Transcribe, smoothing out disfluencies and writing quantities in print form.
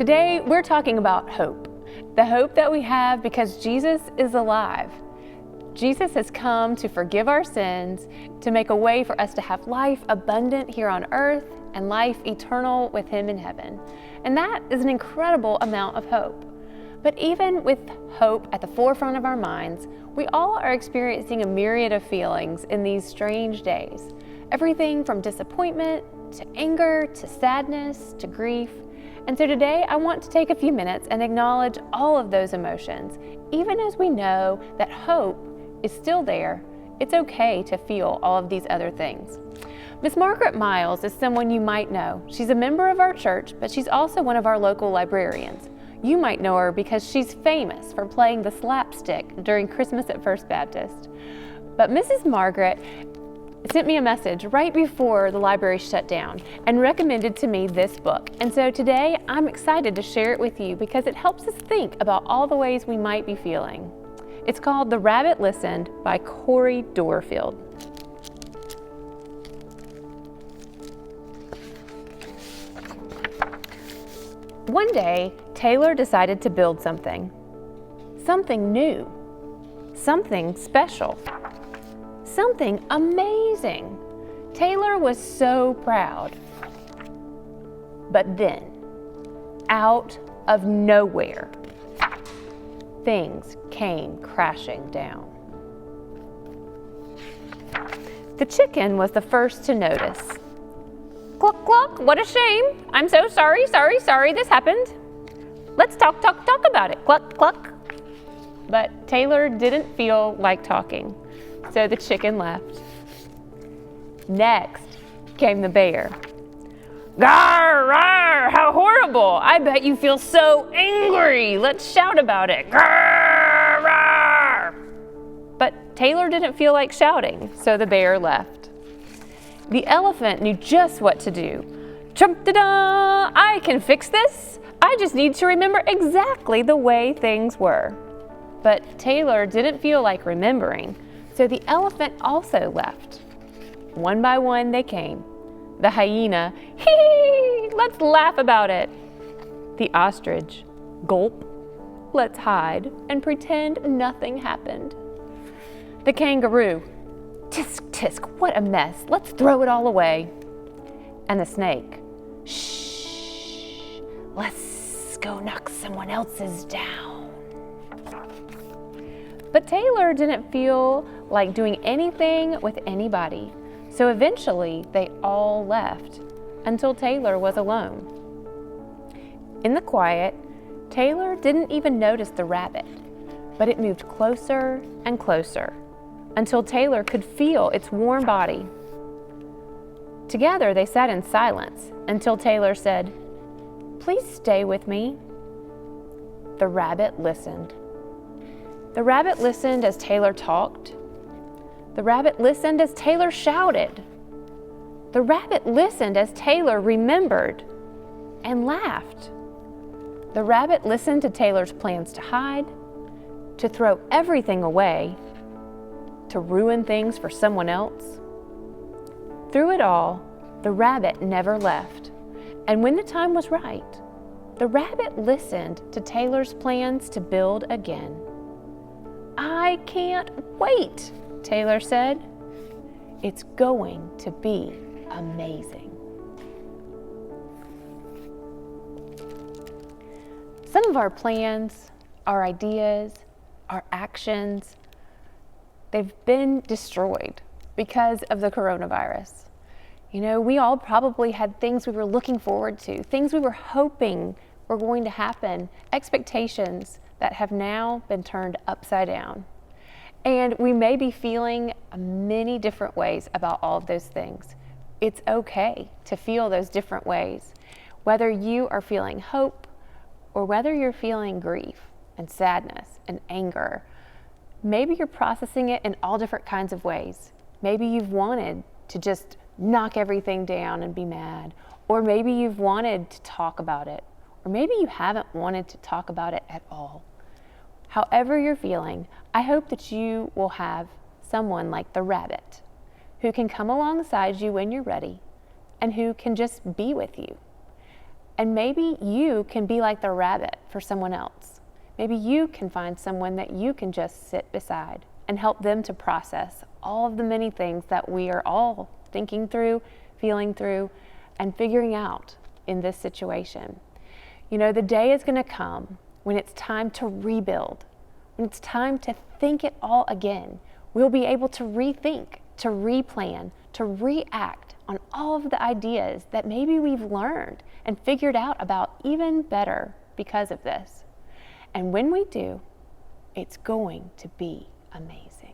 Today, we're talking about hope. The hope that we have because Jesus is alive. Jesus has come to forgive our sins, to make a way for us to have life abundant here on earth and life eternal with Him in heaven. And that is an incredible amount of hope. But even with hope at the forefront of our minds, we all are experiencing a myriad of feelings in these strange days. Everything from disappointment, to anger, to sadness, to grief. And so today I want to take a few minutes and acknowledge all of those emotions, even as we know that hope is still there. It's okay to feel all of these other things. Miss Margaret Miles is someone you might know. She's a member of our church, but she's also one of our local librarians. You might know her because she's famous for playing the slapstick during Christmas at First Baptist. But Mrs. Margaret sent me a message right before the library shut down and recommended to me this book. And so today I'm excited to share it with you because it helps us think about all the ways we might be feeling. It's called The Rabbit Listened by Corey Dorfield. One day, Taylor decided to build something new, something special, something amazing. Taylor was so proud. But then, out of nowhere, things came crashing down. The chicken was the first to notice. Cluck, cluck, what a shame. I'm so sorry this happened. Let's talk about it, cluck, cluck. But Taylor didn't feel like talking, so the chicken left. Next came the bear. Garr, rawr, how horrible. I bet you feel so angry. Let's shout about it. Garr, rawr. But Taylor didn't feel like shouting, so the bear left. The elephant knew just what to do. Chum-da-da, I can fix this. I just need to remember exactly the way things were. But Taylor didn't feel like remembering, so the elephant also left. One by one they came. The hyena, hee, let's laugh about it. The ostrich, gulp, let's hide and pretend nothing happened. The kangaroo, tisk, tisk, what a mess, let's throw it all away. And the snake, shh, let's go knock someone else's down. But Taylor didn't feel like doing anything with anybody. So eventually, they all left until Taylor was alone. In the quiet, Taylor didn't even notice the rabbit, but it moved closer and closer until Taylor could feel its warm body. Together, they sat in silence until Taylor said, "Please stay with me." The rabbit listened. The rabbit listened as Taylor talked. The rabbit listened as Taylor shouted. The rabbit listened as Taylor remembered and laughed. The rabbit listened to Taylor's plans to hide, to throw everything away, to ruin things for someone else. Through it all, the rabbit never left. And when the time was right, the rabbit listened to Taylor's plans to build again. "I can't wait," Taylor said. "It's going to be amazing." Some of our plans, our ideas, our actions, they've been destroyed because of the coronavirus. You know, we all probably had things we were looking forward to, things we were hoping were going to happen, expectations that have now been turned upside down. And we may be feeling many different ways about all of those things. It's okay to feel those different ways, whether you are feeling hope or whether you're feeling grief and sadness and anger. Maybe you're processing it in all different kinds of ways. Maybe you've wanted to just knock everything down and be mad, or maybe you've wanted to talk about it, or maybe you haven't wanted to talk about it at all. However you're feeling, I hope that you will have someone like the rabbit who can come alongside you when you're ready and who can just be with you And maybe you can be like the rabbit for someone else. Maybe you can find someone that you can just sit beside and help them to process all of the many things that we are all thinking through, feeling through, and figuring out in this situation. You know, the day is going to come when it's time to rebuild, when it's time to think it all again. We'll be able to rethink, to replan, to react on all of the ideas that maybe we've learned and figured out about even better because of this. And when we do, it's going to be amazing.